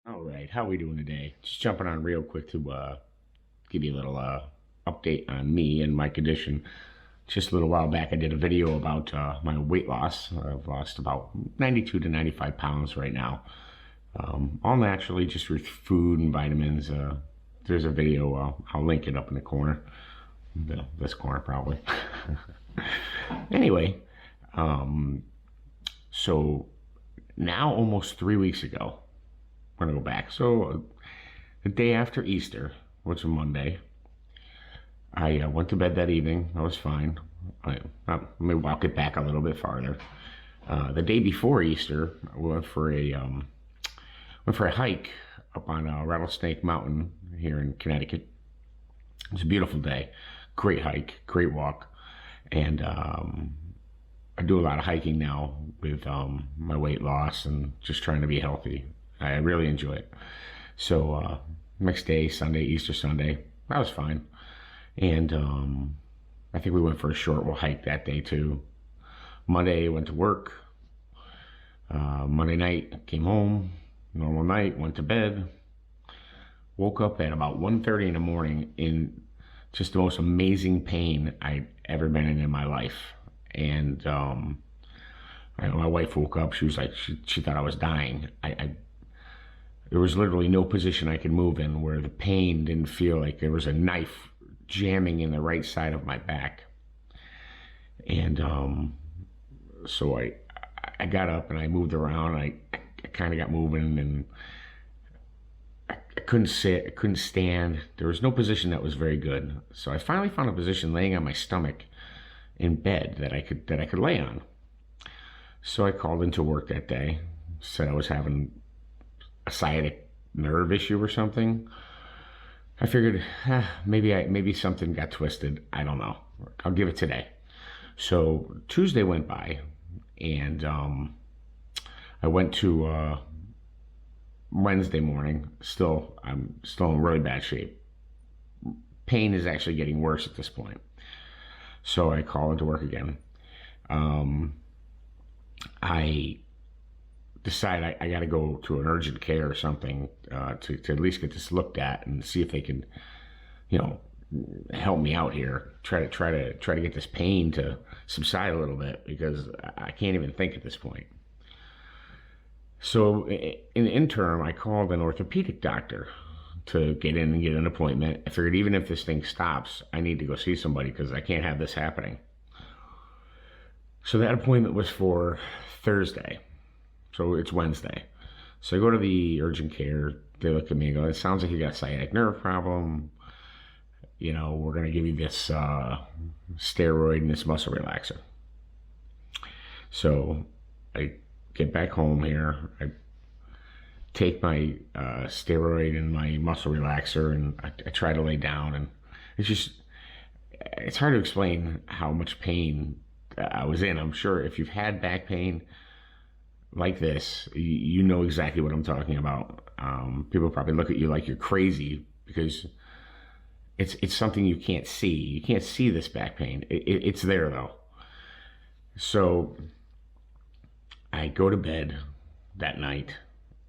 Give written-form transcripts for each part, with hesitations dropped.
All right, how we doing today? Just jumping on real quick to give you a little update on me and my condition. Just a little while back, I did a video about my weight loss. I've lost about 92 to 95 pounds right now, all naturally, just with food and vitamins. There's a video. I'll link it up in the corner, this corner probably. Anyway, so now almost 3 weeks ago. I'm gonna go back. So the day after Easter, which was Monday, I went to bed that evening. I was fine. Let me walk it back a little bit farther. The day before Easter, I went for a hike up on Rattlesnake Mountain here in Connecticut. It was a beautiful day, great hike, great walk, and I do a lot of hiking now with my weight loss and just trying to be healthy. I really enjoy it. So next day, Sunday, Easter Sunday, I was fine. And I think we went for a short hike that day too. Monday, went to work. Monday night, came home. Normal night, went to bed. Woke up at about 1:30 in the morning in just the most amazing pain I'd ever been in my life. And my wife woke up. She was like, she thought I was dying. There was literally no position I could move in where the pain didn't feel like there was a knife jamming in the right side of my back. And so I got up and I moved around. I kind of got moving, and I couldn't sit, I couldn't stand. There was no position that was very good. So I finally found a position laying on my stomach in bed that I could lay on. So I called into work that day, said I was having a sciatic nerve issue or something. I figured maybe something got twisted. I don't know. I'll give it today. So Tuesday went by, and I went to Wednesday morning. I'm still in really bad shape. Pain is actually getting worse at this point. So I call into work again. I decide I got to go to an urgent care or something to at least get this looked at and see if they can, help me out here. Try to get this pain to subside a little bit, because I can't even think at this point. So in the interim, I called an orthopedic doctor to get in and get an appointment. I figured even if this thing stops, I need to go see somebody because I can't have this happening. So that appointment was for Thursday. So it's Wednesday. So I go to the urgent care. They look at me and go, "It sounds like you got a sciatic nerve problem. We're going to give you this steroid and this muscle relaxer." So I get back home here. I take my steroid and my muscle relaxer, and I try to lay down. And it's hard to explain how much pain I was in. I'm sure if you've had back pain like this, you know exactly what I'm talking about. People probably look at you like you're crazy because it's something you can't see. You can't see this back pain. It's there though. So I go to bed that night,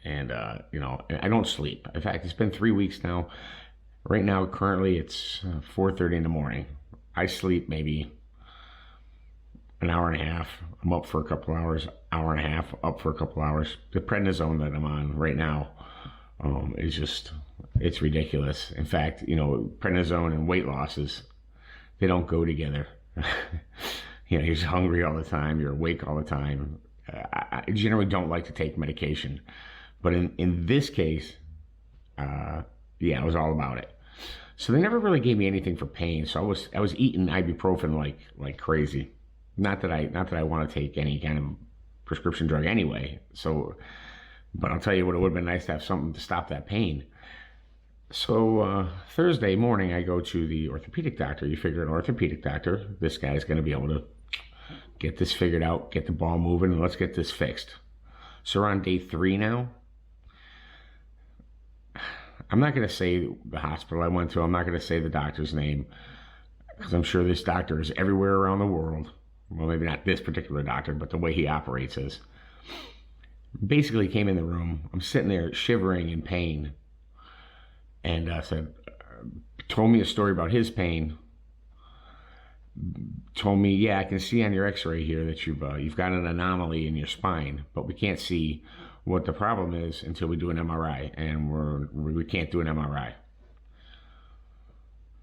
and I don't sleep. In fact, it's been 3 weeks now. Right now, currently, it's 4:30 in the morning. I sleep maybe an hour and a half. I'm up for a couple hours. Hour and a half, up for a couple hours. The prednisone that I'm on right now it's ridiculous. In fact, prednisone and weight losses, they don't go together. You're just hungry all the time. You're awake all the time. I generally don't like to take medication, but in this case, I was all about it. So they never really gave me anything for pain. So I was eating ibuprofen like crazy. Not that I want to take any kind of prescription drug anyway. So, but I'll tell you what, it would have been nice to have something to stop that pain. So Thursday morning, I go to the orthopedic doctor. You figure an orthopedic doctor, this guy's going to be able to get this figured out, get the ball moving, and let's get this fixed. So we're on day 3 now. I'm not going to say the hospital I went to. I'm not going to say the doctor's name, because I'm sure this doctor is everywhere around the world. Well, maybe not this particular doctor, but the way he operates is. Basically came in the room. I'm sitting there shivering in pain, and told me a story about his pain. Told me, yeah, I can see on your X-ray here that you've got an anomaly in your spine, but we can't see what the problem is until we do an MRI, and we can't do an MRI.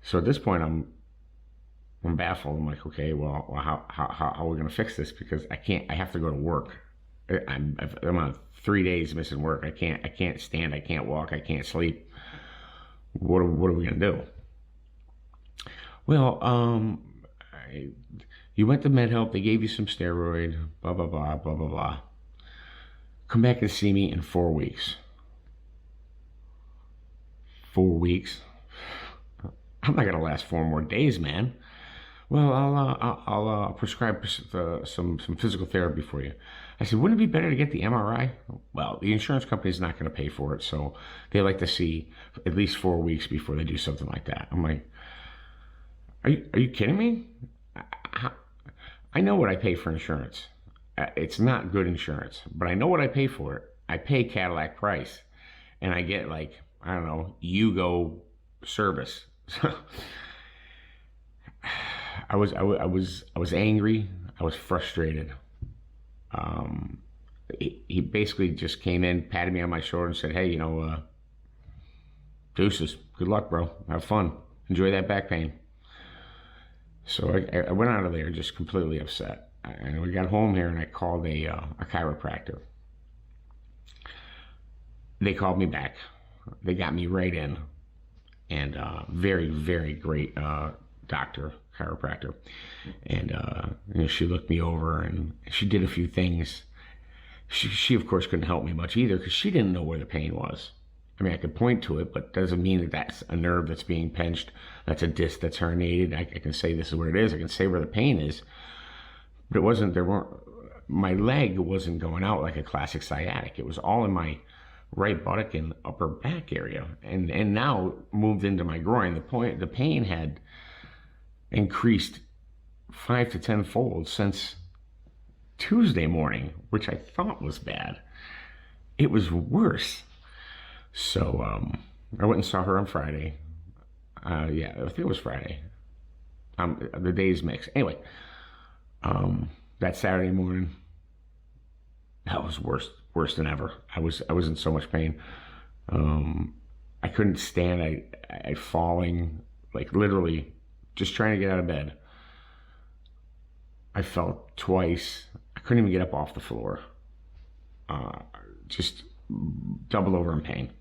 So at this point, I'm baffled. I'm like, okay, well how are we gonna fix this? Because I have to go to work. I'm on 3 days missing work. I can't stand. I can't walk. I can't sleep. What are we gonna do? Well, you went to MedHelp. They gave you some steroid. Blah blah blah blah blah blah. Come back and see me in 4 weeks. 4 weeks? I'm not gonna last 4 more days, man. Well, I'll prescribe some physical therapy for you. I said, wouldn't it be better to get the MRI? Well, the insurance company's not going to pay for it, so they like to see at least 4 weeks before they do something like that. I'm like, are you kidding me? I know what I pay for insurance. It's not good insurance, but I know what I pay for it. I pay Cadillac price, and I get, like, I don't know, Yugo service. I was angry. I was frustrated. He basically just came in, patted me on my shoulder, and said, "Hey, deuces. Good luck, bro. Have fun. Enjoy that back pain." So I went out of there just completely upset. And we got home here, and I called a chiropractor. They called me back. They got me right in, and very, very great doctor, chiropractor. And she looked me over, and she did a few things. She of course couldn't help me much either, because she didn't know where the pain was. I mean, I could point to it, but doesn't mean that that's a nerve that's being pinched, that's a disc that's herniated. I can say this is where it is. I can say where the pain is, but it wasn't. My leg wasn't going out like a classic sciatic. It was all in my right buttock and upper back area, and now moved into my groin. The pain had increased 5 to 10 fold since Tuesday morning, which I thought was bad. It was worse. So I went and saw her on Friday. Yeah, I think it was Friday. The days mix. Anyway, that Saturday morning, that was worse than ever. I was in so much pain. I couldn't stand. I falling, like, literally just trying to get out of bed. I fell twice. I couldn't even get up off the floor. Just double over in pain.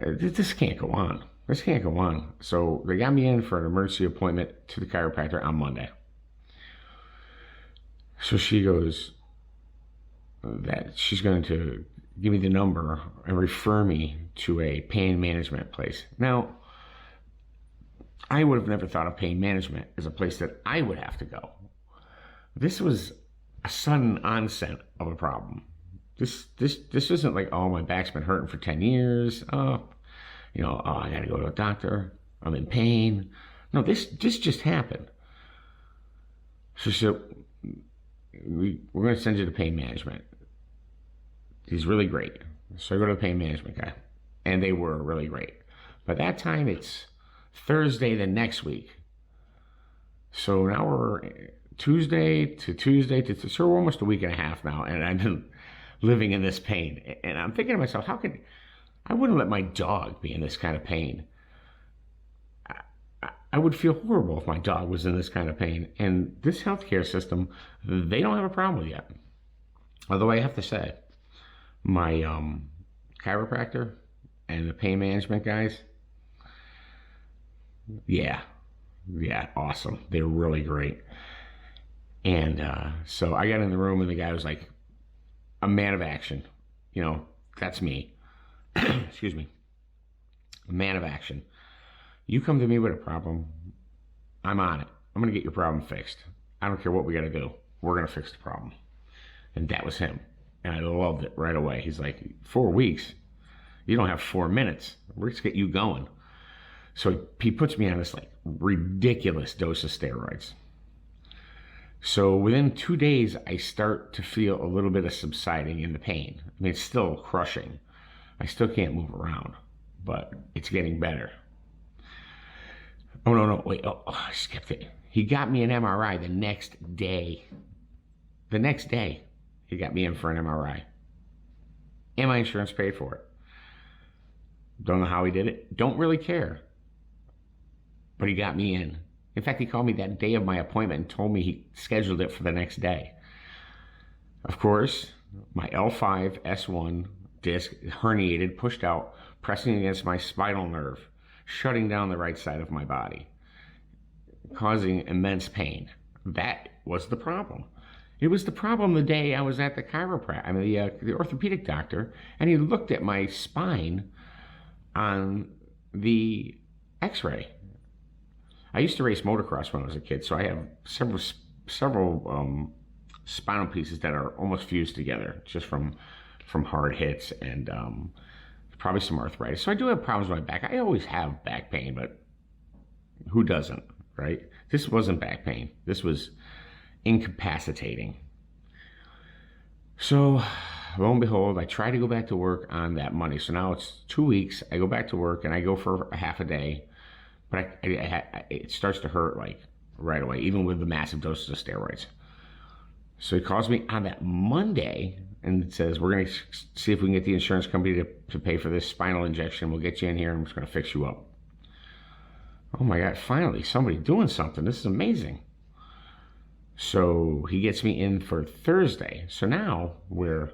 This can't go on. This can't go on. So they got me in for an emergency appointment to the chiropractor on Monday. So she goes that she's going to give me the number and refer me to a pain management place. Now, I would have never thought of pain management as a place that I would have to go. This was a sudden onset of a problem. This isn't like, oh, my back's been hurting for 10 years. Oh, I gotta go to a doctor. I'm in pain. No, this just happened. So she said, we're gonna send you to pain management. He's really great. So I go to the pain management guy, and they were really great. By that time, it's Thursday the next week. So now we're Tuesday to so we're almost a week and a half now, and I've been living in this pain. And I'm thinking to myself, I wouldn't let my dog be in this kind of pain. I would feel horrible if my dog was in this kind of pain. And this healthcare system, they don't have a problem with it yet. Although I have to say, my chiropractor and the pain management guys, yeah, awesome. They're really great. And so I got in the room, and the guy was like, a man of action. That's me. Excuse me. A man of action. You come to me with a problem, I'm on it. I'm going to get your problem fixed. I don't care what we got to do. We're going to fix the problem. And that was him. And I loved it right away. He's like, 4 weeks? You don't have 4 minutes. We're just get you going. So he puts me on this, like, ridiculous dose of steroids. So within 2 days, I start to feel a little bit of subsiding in the pain. I mean, it's still crushing. I still can't move around, but it's getting better. Oh, no, wait. Oh, I skipped it. He got me an MRI the next day. The next day, he got me in for an MRI. And my insurance paid for it. Don't know how he did it. Don't really care. But he got me in. In fact, he called me that day of my appointment and told me he scheduled it for the next day. Of course, my L5-S1 disc herniated, pushed out, pressing against my spinal nerve, shutting down the right side of my body, causing immense pain. That was the problem. It was the problem the day I was at the the orthopedic doctor, and he looked at my spine on the x-ray. I used to race motocross when I was a kid, so I have several spinal pieces that are almost fused together just from hard hits and probably some arthritis. So I do have problems with my back. I always have back pain, but who doesn't, right? This wasn't back pain. This was incapacitating. So lo and behold, I try to go back to work on that Monday. So now it's 2 weeks. I go back to work and I go for a half a day. But it starts to hurt like right away, even with the massive doses of steroids. So he calls me on that Monday and says, we're going to see if we can get the insurance company to pay for this spinal injection. We'll get you in here and I'm just going to fix you up. Oh my God, finally, somebody doing something. This is amazing. So he gets me in for Thursday. So now we're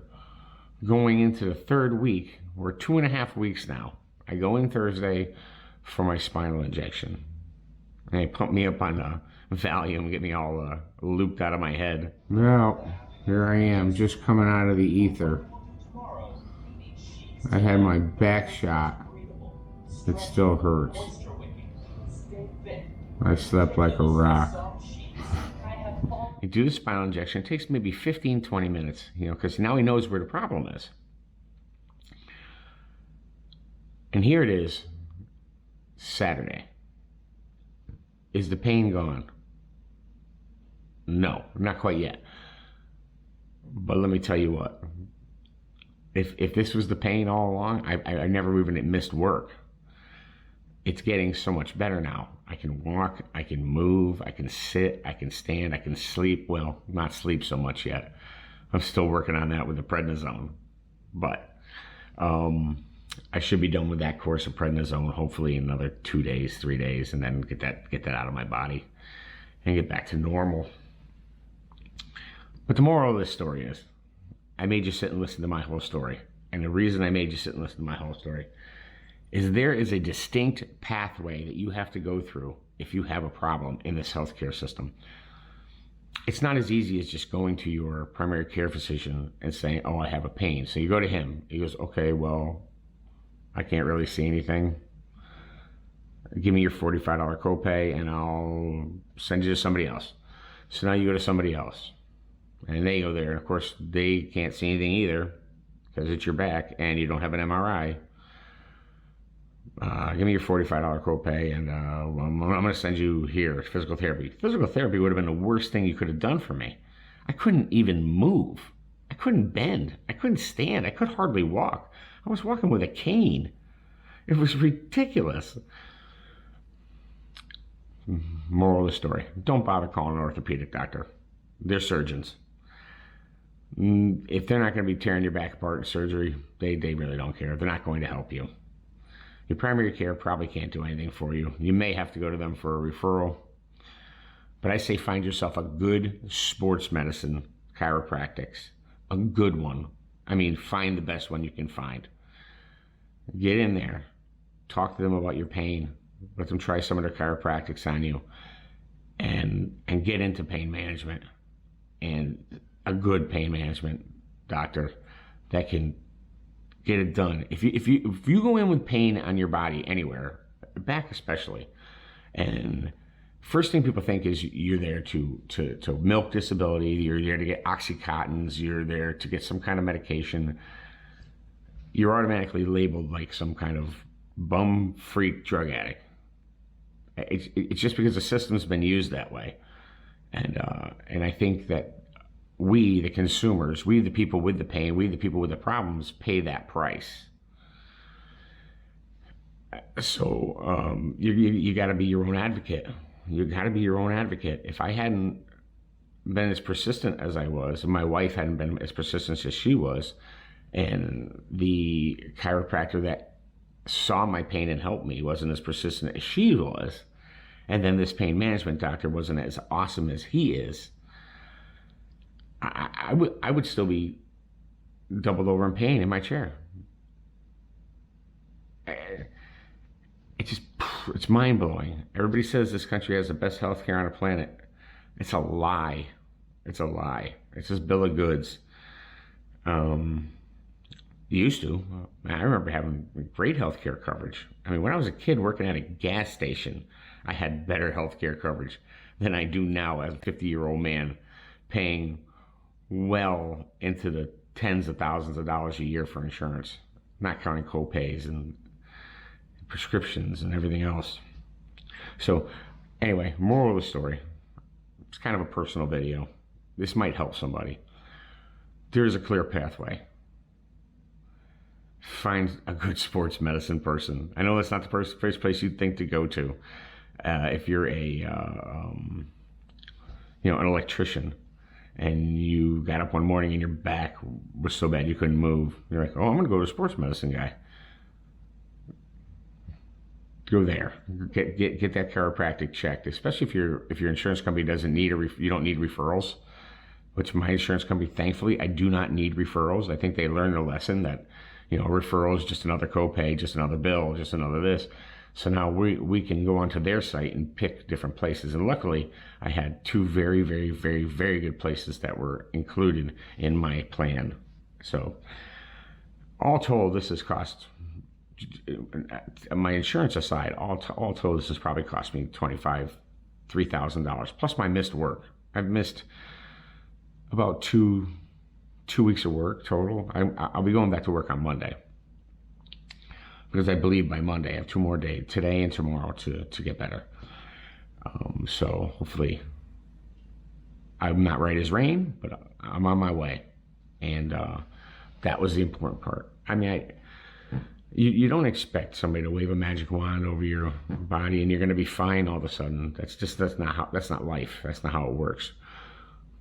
going into the third week. We're 2.5 weeks now. I go in Thursday for my spinal injection. And they pump me up on Valium, get me all looped out of my head. Well, here I am, just coming out of the ether. I had my back shot. It still hurts. I slept like a rock. You do the spinal injection. It takes maybe 15-20 minutes, because now he knows where the problem is. And here it is, Saturday. Is the pain gone? No, not quite yet. But let me tell you what. If this was the pain all along, I never even missed work. It's getting so much better now. I can walk, I can move, I can sit, I can stand, I can sleep. Well, not sleep so much yet. I'm still working on that with the prednisone. But I should be done with that course of prednisone hopefully in another 2 days, 3 days, and then get that out of my body and get back to normal. But the moral of this story is, I made you sit and listen to my whole story. And the reason I made you sit and listen to my whole story is there is a distinct pathway that you have to go through if you have a problem in this healthcare system. It's not as easy as just going to your primary care physician and saying, oh, I have a pain. So you go to him. He goes, okay, well, I can't really see anything. Give me your $45 copay and I'll send you to somebody else. So now you go to somebody else. And they go there. And of course, they can't see anything either because it's your back and you don't have an MRI. Give me your $45 copay and I'm going to send you here, physical therapy. Physical therapy would have been the worst thing you could have done for me. I couldn't even move. I couldn't bend. I couldn't stand. I could hardly walk. I was walking with a cane. It was ridiculous. Moral of the story. Don't bother calling an orthopedic doctor. They're surgeons. If they're not going to be tearing your back apart in surgery, they really don't care. They're not going to help you. Your primary care probably can't do anything for you. You may have to go to them for a referral. But I say find yourself a good sports medicine chiropractics. A good one. I mean, find the best one you can find. Get in there. Talk to them about your pain. Let them try some of their chiropractics on you. And get into pain management. And a good pain management doctor that can get it done. If you go in with pain on your body anywhere, back especially, and first thing people think is you're there to milk disability, you're there to get Oxycontins, you're there to get some kind of medication. You're automatically labeled like some kind of bum freak drug addict. It's just because the system's been used that way. And And I think that we, the consumers, we, the people with the pain, we, the people with the problems, pay that price. So you got to be your own advocate. You got to be your own advocate. If I hadn't been as persistent as I was, and my wife hadn't been as persistent as she was, and the chiropractor that saw my pain and helped me wasn't as persistent as she was, and then this pain management doctor wasn't as awesome as he is, I would still be doubled over in pain in my chair. It's mind-blowing. Everybody says this country has the best healthcare on the planet. It's a lie. It's a lie. It's just bill of goods. Used to. I remember having great healthcare coverage. I mean, when I was a kid working at a gas station, I had better healthcare coverage than I do now as a 50-year-old man, paying well into the tens of thousands of dollars a year for insurance, not counting co-pays and prescriptions and everything else. So anyway, moral of the story, it's kind of a personal video. This might help somebody. There is a clear pathway. Find a good sports medicine person. I know that's not the first place you'd think to go to. If you're an electrician, and you got up one morning and your back was so bad you couldn't move, you're like, oh, I'm gonna go to a sports medicine guy. Go there. Get that chiropractic checked, especially if your insurance company doesn't need you don't need referrals. Which my insurance company, thankfully, I do not need referrals. I think they learned their lesson that, referral is just another copay, just another bill, just another this. So now we can go onto their site and pick different places. And luckily, I had two very, very, very, very good places that were included in my plan. So all told, this has cost, my insurance aside, all told, this has probably cost me $3,000 plus my missed work. I've missed about two weeks of work total. I'll be going back to work on Monday, because I believe by Monday I have 2 more days, today and tomorrow, to get better. So hopefully I'm not right as rain, but I'm on my way. And that was the important part. I mean, you don't expect somebody to wave a magic wand over your body and you're going to be fine all of a sudden. That's not life. That's not how it works.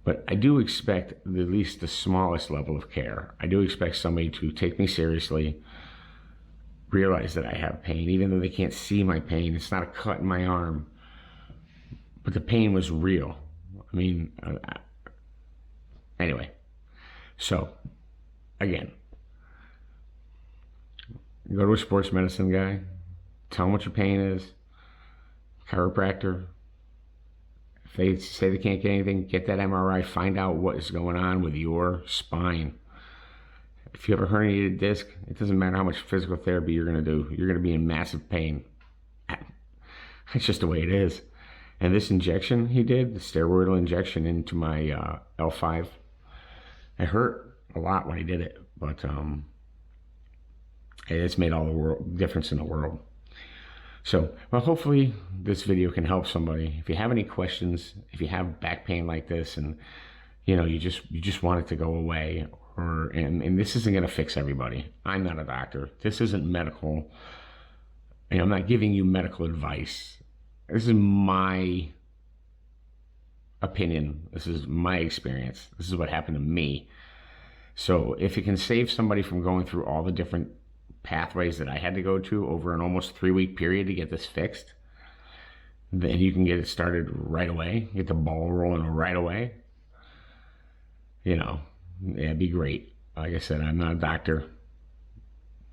But I do expect at least the smallest level of care. I do expect somebody to take me seriously, realize that I have pain, even though they can't see my pain. It's not a cut in my arm, but the pain was real. I mean, anyway. So, again, go to a sports medicine guy, tell them what your pain is, chiropractor. If they say they can't get anything, get that MRI, find out what is going on with your spine. If you have a herniated disc, it doesn't matter how much physical therapy you're going to do. You're going to be in massive pain. It's just the way it is. And this injection he did, the steroidal injection into my L5, it hurt a lot when he did it. But it's made all the difference in the world. So, well, hopefully this video can help somebody. If you have any questions, if you have back pain like this, and you just want it to go away, and this isn't going to fix everybody. I'm not a doctor. This isn't medical. I'm not giving you medical advice. This is my opinion. This is my experience. This is what happened to me. So if it can save somebody from going through all the different pathways that I had to go to over an almost 3-week period to get this fixed, then you can get it started right away, get the ball rolling right away. It'd be great. Like I said, I'm not a doctor.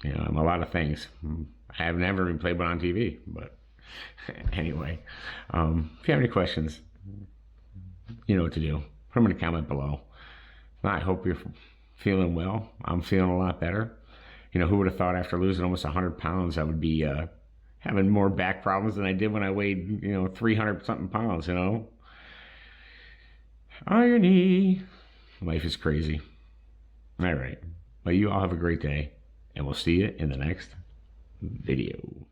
I'm a lot of things. I have never even played one on TV, but anyway, if you have any questions, you know what to do. Put them in the comment below. I hope you're feeling well. I'm feeling a lot better. Who would have thought after losing almost 100 pounds I would be having more back problems than I did when I weighed 300 something pounds. Irony. Life is crazy. All right. Well, you all have a great day, and we'll see you in the next video.